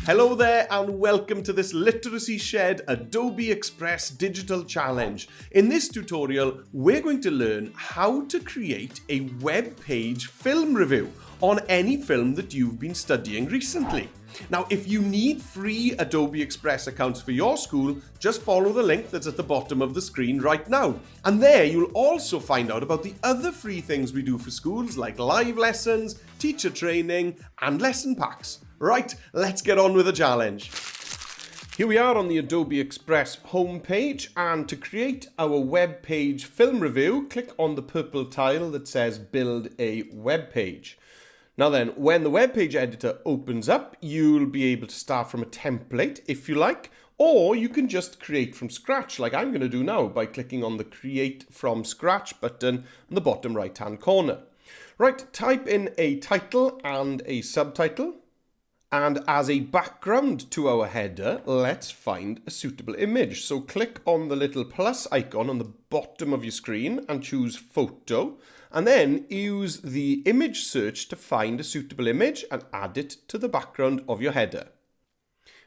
Hello there and welcome to this Literacy Shed Adobe Express Digital Challenge. In this tutorial, we're going to learn how to create a web page film review on any film that you've been studying recently. Now, if you need free Adobe Express accounts for your school, just follow the link that's at the bottom of the screen right now. And there you'll also find out about the other free things we do for schools like live lessons, teacher training, and lesson packs. Right, let's get on with the challenge. Here we are on the Adobe Express homepage, and to create our web page film review, click on the purple tile that says Build a Web Page. Now then, when the web page editor opens up, you'll be able to start from a template if you like, or you can just create from scratch like I'm going to do now by clicking on the Create from Scratch button in the bottom right hand corner. Right, type in a title and a subtitle. And as a background to our header, let's find a suitable image. So click on the little plus icon on the bottom of your screen and choose photo. And then use the image search to find a suitable image and add it to the background of your header.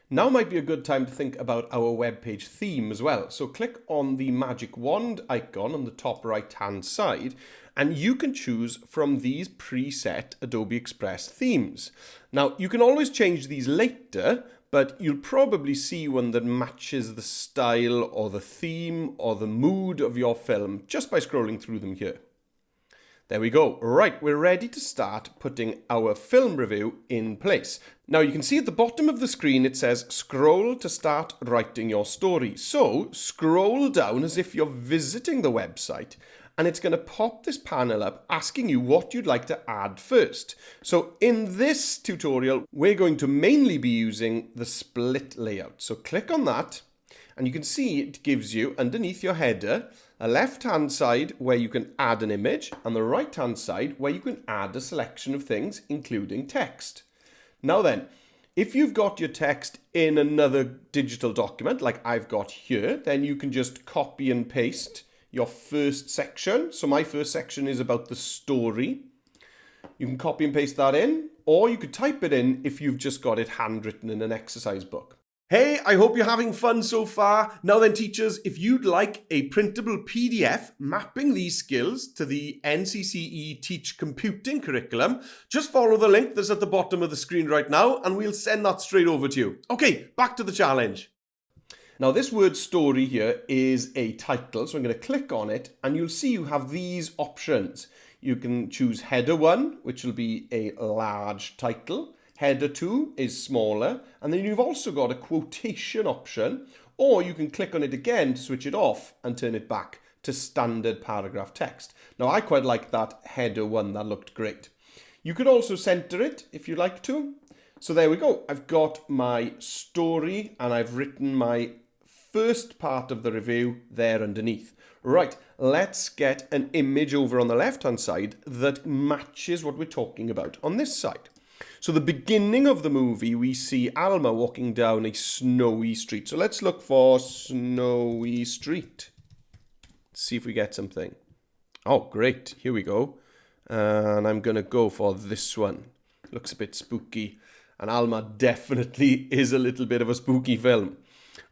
Now might be a good time to think about our web page theme as well. So click on the magic wand icon on the top right hand side and you can choose from these preset Adobe Express themes. Now you can always change these later, but you'll probably see one that matches the style or the theme or the mood of your film just by scrolling through them here. There we go. Right, we're ready to start putting our film review in place. Now you can see at the bottom of the screen it says scroll to start writing your story. So scroll down as if you're visiting the website and it's going to pop this panel up asking you what you'd like to add first. So in this tutorial we're going to mainly be using the split layout. So click on that and you can see it gives you underneath your header a left-hand side where you can add an image and the right-hand side where you can add a selection of things, including text. Now then, if you've got your text in another digital document like I've got here, then you can just copy and paste your first section. So my first section is about the story. You can copy and paste that in, or you could type it in if you've just got it handwritten in an exercise book. Hey, I hope you're having fun so far. Now then, teachers, if you'd like a printable PDF mapping these skills to the NCCE Teach Computing curriculum, just follow the link that's at the bottom of the screen right now and we'll send that straight over to you. Okay, back to the challenge. Now this word story here is a title, so I'm going to click on it and you'll see you have these options. You can choose header 1, which will be a large title. Header 2 is smaller, and then you've also got a quotation option, or you can click on it again to switch it off and turn it back to standard paragraph text. Now I quite like that header 1, that looked great. You could also center it if you like to. So there we go, I've got my story and I've written my first part of the review there underneath. Right, let's get an image over on the left hand side that matches what we're talking about on this side. So the beginning of the movie, we see Alma walking down a snowy street. So let's look for snowy street. Let's see if we get something. Oh, great. Here we go. And I'm going to go for this one. Looks a bit spooky. And Alma definitely is a little bit of a spooky film.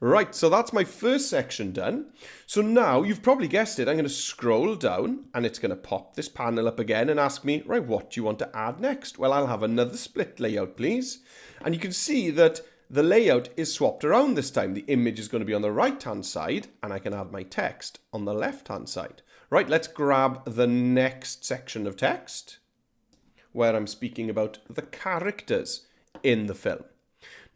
Right, so that's my first section done. So now, you've probably guessed it, I'm going to scroll down and it's going to pop this panel up again and ask me, right, what do you want to add next? Well, I'll have another split layout, please. And you can see that the layout is swapped around this time. The image is going to be on the right-hand side and I can add my text on the left-hand side. Right, let's grab the next section of text where I'm speaking about the characters in the film.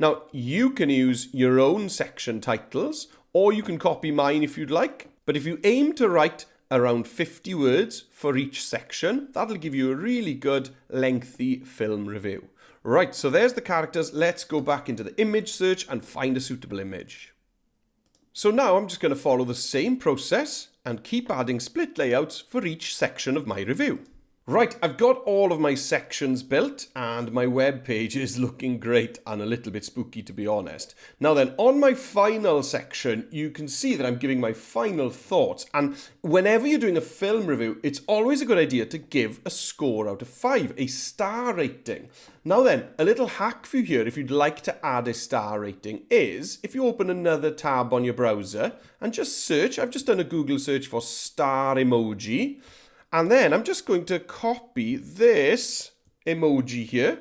Now, you can use your own section titles, or you can copy mine if you'd like. But if you aim to write around 50 words for each section, that'll give you a really good, lengthy film review. Right, so there's the characters. Let's go back into the image search and find a suitable image. So now I'm just going to follow the same process and keep adding split layouts for each section of my review. Right, I've got all of my sections built and my web page is looking great and a little bit spooky, to be honest. Now then, on my final section, you can see that I'm giving my final thoughts, and whenever you're doing a film review, it's always a good idea to give a score out of 5, a star rating. Now then, a little hack for you here if you'd like to add a star rating is, if you open another tab on your browser and just search, I've just done a Google search for star emoji. And then I'm just going to copy this emoji here,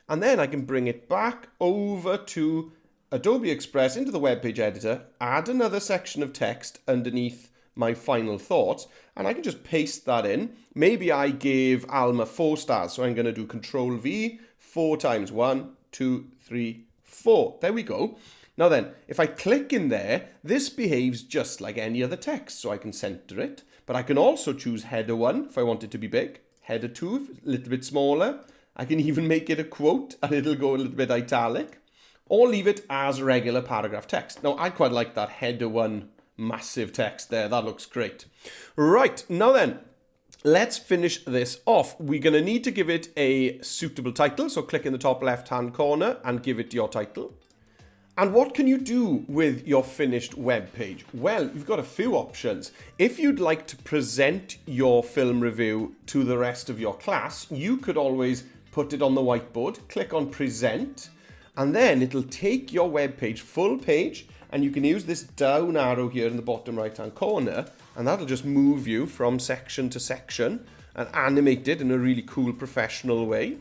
and then I can bring it back over to Adobe Express into the web page editor, add another section of text underneath my final thoughts, and I can just paste that in. Maybe I gave Alma 4 stars, so I'm going to do Control V 4 times. 1, 2, 3, 4. There we go. Now then, if I click in there, this behaves just like any other text, so I can center it. But I can also choose header 1 if I want it to be big, header 2 a little bit smaller. I can even make it a quote and it'll go a little bit italic, or leave it as regular paragraph text. Now I quite like that header 1 massive text there, that looks great. Right, now then, let's finish this off. We're going to need to give it a suitable title, so click in the top left hand corner and give it your title. And what can you do with your finished web page? Well, you've got a few options. If you'd like to present your film review to the rest of your class, you could always put it on the whiteboard, click on present, and then it'll take your web page full page, and you can use this down arrow here in the bottom right hand corner, and that'll just move you from section to section and animate it in a really cool professional way.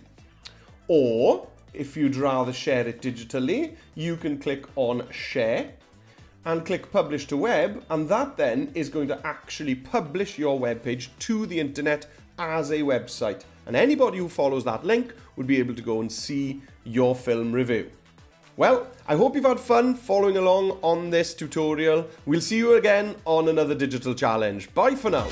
Or if you'd rather share it digitally, you can click on share and click publish to web, and that then is going to actually publish your web page to the internet as a website, and anybody who follows that link would be able to go and see your film review. Well, I hope you've had fun following along on this tutorial. We'll see you again on another digital challenge. Bye for now.